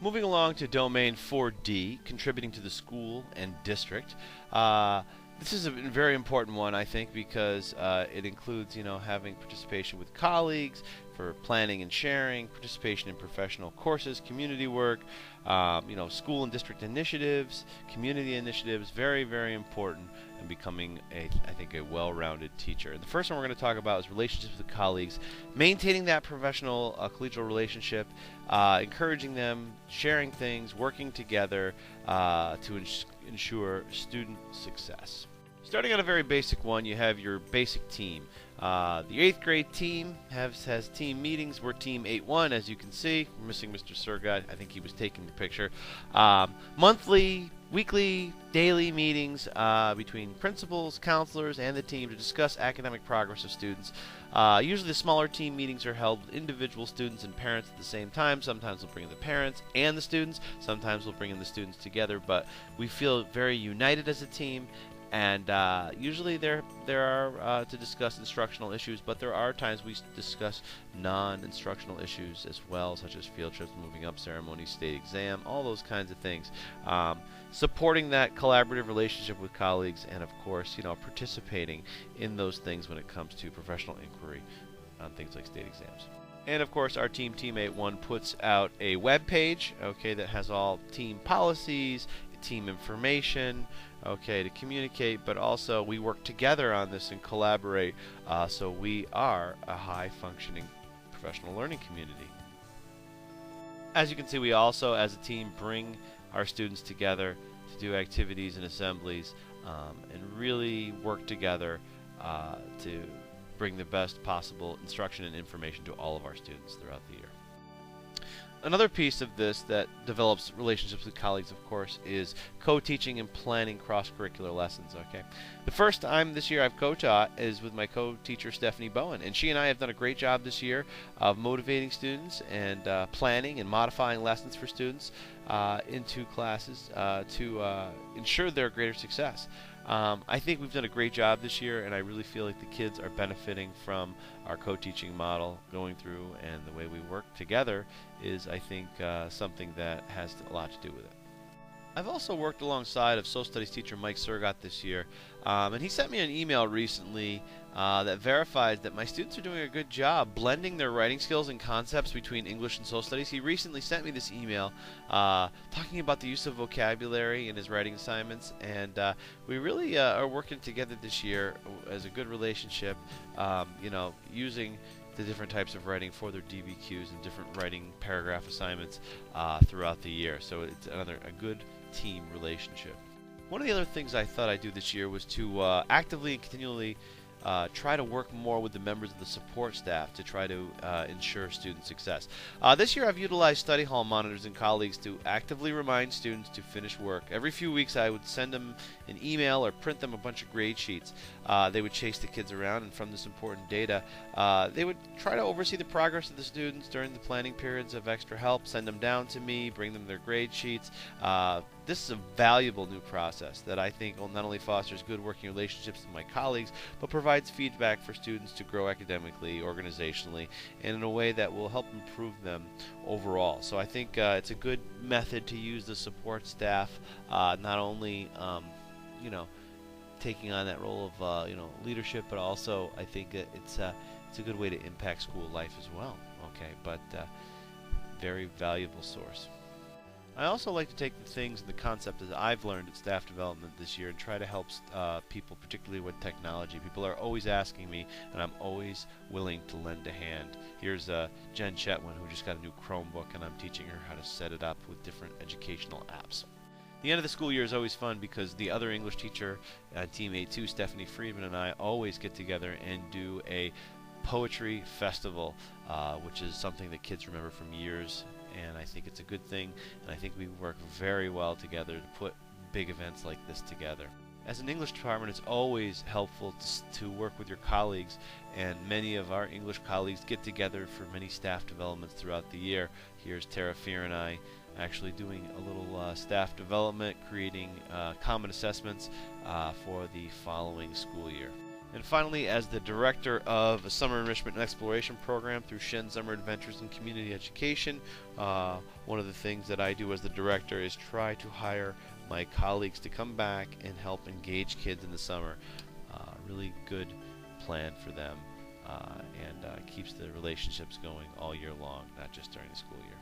Moving along to domain 4D, contributing to the school and district. This is a very important one, I think, because it includes, having participation with colleagues for planning and sharing, participation in professional courses, community work, school and district initiatives, community initiatives. Very, very important in becoming a well-rounded teacher. And the first one we're going to talk about is relationships with colleagues, maintaining that professional collegial relationship, encouraging them, sharing things, working together to ensure student success. Starting on a very basic one, you have your basic team. The 8th grade team has team meetings. We're Team 8-1, as you can see. We're missing Mr. Surgat. I think he was taking the picture. Monthly, weekly, daily meetings between principals, counselors, and the team to discuss academic progress of students. Usually the smaller team meetings are held with individual students and parents at the same time. Sometimes we'll bring in the parents and the students. Sometimes we'll bring in the students together. But we feel very united as a team. And usually there are to discuss instructional issues, but there are times we discuss non-instructional issues as well, such as field trips, moving up ceremonies, state exam, all those kinds of things. Supporting that collaborative relationship with colleagues, and of course, participating in those things when it comes to professional inquiry on things like state exams. And of course, our team, Team 8-1, puts out a web page, that has all team policies, team information, to communicate, but also we work together on this and collaborate, so we are a high-functioning professional learning community. As you can see, we also, as a team, bring our students together to do activities and assemblies, and really work together to bring the best possible instruction and information to all of our students throughout the year. Another piece of this that develops relationships with colleagues, of course, is co-teaching and planning cross-curricular lessons. The first time this year I've co-taught is with my co-teacher Stephanie Bowen, and she and I have done a great job this year of motivating students and planning and modifying lessons for students into classes to ensure their greater success. I think we've done a great job this year, and I really feel like the kids are benefiting from our co-teaching model going through, and the way we work together is, I think, something that has a lot to do with it. I've also worked alongside of social studies teacher Mike Surgat this year, and he sent me an email recently that verifies that my students are doing a good job blending their writing skills and concepts between English and social studies. He recently sent me this email talking about the use of vocabulary in his writing assignments, and we really are working together this year as a good relationship, using the different types of writing for their DBQs and different writing paragraph assignments throughout the year. So it's a good team relationship. One of the other things I thought I'd do this year was to actively and continually try to work more with the members of the support staff to try to ensure student success. This year I've utilized study hall monitors and colleagues to actively remind students to finish work. Every few weeks I would send them an email or print them a bunch of grade sheets. They would chase the kids around, and from this important data, they would try to oversee the progress of the students during the planning periods of extra help, send them down to me, bring them their grade sheets. This is a valuable new process that I think will not only fosters good working relationships with my colleagues, but provides feedback for students to grow academically, organizationally, and in a way that will help improve them overall. So I think it's a good method to use the support staff, not only taking on that role of leadership, but also I think that it's a good way to impact school life as well. But very valuable source. I also like to take the things and the concepts that I've learned at staff development this year and try to help people, particularly with technology. People are always asking me, and I'm always willing to lend a hand. Here's Jen Chetwin, who just got a new Chromebook, and I'm teaching her how to set it up with different educational apps. The end of the school year is always fun because the other English teacher, Team 8-2, Stephanie Friedman, and I always get together and do a poetry festival, which is something that kids remember from years. And I think it's a good thing, and I think we work very well together to put big events like this together. As an English department, it's always helpful to work with your colleagues, and many of our English colleagues get together for many staff developments throughout the year. Here's Tara Fear and I actually doing a little staff development, creating common assessments for the following school year. And finally, as the director of a summer enrichment and exploration program through Shen Summer Adventures in Community Education, one of the things that I do as the director is try to hire my colleagues to come back and help engage kids in the summer. Really good plan for them, and keeps the relationships going all year long, not just during the school year.